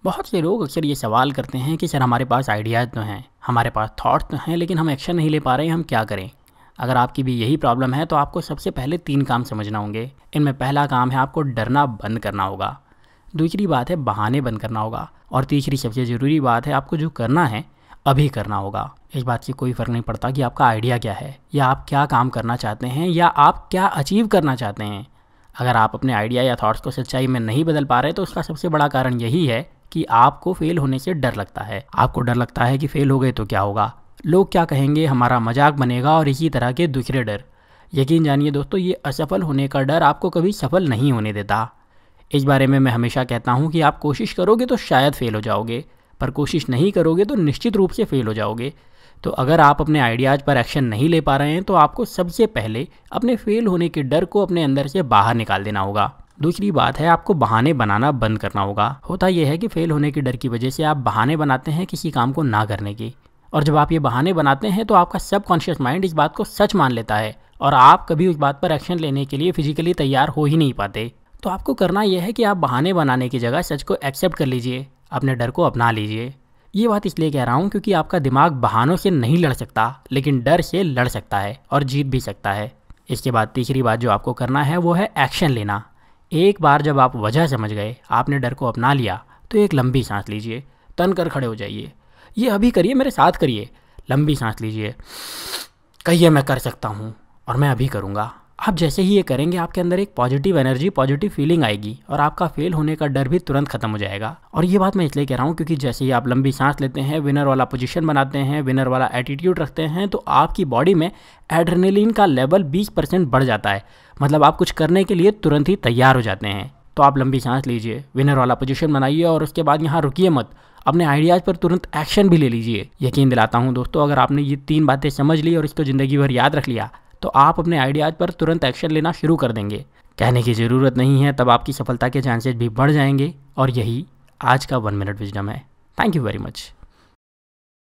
बहुत से लोग अक्सर ये सवाल करते हैं कि सर हमारे पास आइडियाज़ तो हैं, हमारे पास थॉट्स तो हैं, लेकिन हम एक्शन नहीं ले पा रहे हैं, हम क्या करें। अगर आपकी भी यही प्रॉब्लम है तो आपको सबसे पहले 3 काम समझना होंगे। इनमें पहला काम है आपको डरना बंद करना होगा, दूसरी बात है बहाने बंद करना होगा, और तीसरी सबसे ज़रूरी बात है आपको जो करना है अभी करना होगा। इस बात से कोई फ़र्क नहीं पड़ता कि आपका आइडिया क्या है, या आप क्या काम करना चाहते हैं, या आप क्या अचीव करना चाहते हैं। अगर आप अपने आइडिया या थॉट्स को सच्चाई में नहीं बदल पा रहे तो उसका सबसे बड़ा कारण यही है कि आपको फेल होने से डर लगता है। आपको डर लगता है कि फेल हो गए तो क्या होगा, लोग क्या कहेंगे, हमारा मजाक बनेगा, और इसी तरह के दूसरे डर। यकीन जानिए दोस्तों, ये असफल होने का डर आपको कभी सफल नहीं होने देता। इस बारे में मैं हमेशा कहता हूँ कि आप कोशिश करोगे तो शायद फेल हो जाओगे, पर कोशिश नहीं करोगे तो निश्चित रूप से फेल हो जाओगे। तो अगर आप अपने आइडियाज़ पर एक्शन नहीं ले पा रहे हैं तो आपको सबसे पहले अपने फेल होने के डर को अपने अंदर से बाहर निकाल देना होगा। दूसरी बात है आपको बहाने बनाना बंद करना होगा। होता यह है कि फेल होने के डर की वजह से आप बहाने बनाते हैं किसी काम को ना करने की, और जब आप ये बहाने बनाते हैं तो आपका सबकॉन्शियस माइंड इस बात को सच मान लेता है और आप कभी उस बात पर एक्शन लेने के लिए फिजिकली तैयार हो ही नहीं पाते। तो आपको करना यह है कि आप बहाने बनाने की जगह सच को एक्सेप्ट कर लीजिए, अपने डर को अपना लीजिए। ये बात इसलिए कह रहा हूँ क्योंकि आपका दिमाग बहानों से नहीं लड़ सकता, लेकिन डर से लड़ सकता है और जीत भी सकता है। इसके बाद तीसरी बात जो आपको करना है वो है एक्शन लेना। एक बार जब आप वजह समझ गए, आपने डर को अपना लिया, तो एक लंबी सांस लीजिए, तन कर खड़े हो जाइए। ये अभी करिए, मेरे साथ करिए। लंबी सांस लीजिए, कहिए मैं कर सकता हूँ और मैं अभी करूँगा। आप जैसे ही ये करेंगे आपके अंदर एक पॉजिटिव एनर्जी, पॉजिटिव फीलिंग आएगी और आपका फेल होने का डर भी तुरंत खत्म हो जाएगा। और ये बात मैं इसलिए कह रहा हूँ क्योंकि जैसे ही आप लंबी सांस लेते हैं, विनर वाला पोजीशन बनाते हैं, विनर वाला एटीट्यूड रखते हैं, तो आपकी बॉडी में एड्रेनलिन का लेवल 20% बढ़ जाता है। मतलब आप कुछ करने के लिए तुरंत ही तैयार हो जाते हैं। तो आप लंबी सांस लीजिए, विनर वाला पोजीशन बनाइए और उसके बाद यहाँ रुकिए मत, अपने आइडियाज़ पर तुरंत एक्शन भी ले लीजिए। यकीन दिलाता हूँ दोस्तों, अगर आपने ये 3 बातें समझ ली और इसको ज़िंदगी भर याद रख लिया तो आप अपने आइडियाज़ पर तुरंत एक्शन लेना शुरू कर देंगे। कहने की ज़रूरत नहीं है, तब आपकी सफलता के चांसेस भी बढ़ जाएंगे। और यही आज का 1 मिनट विजडम है। Thank you very much.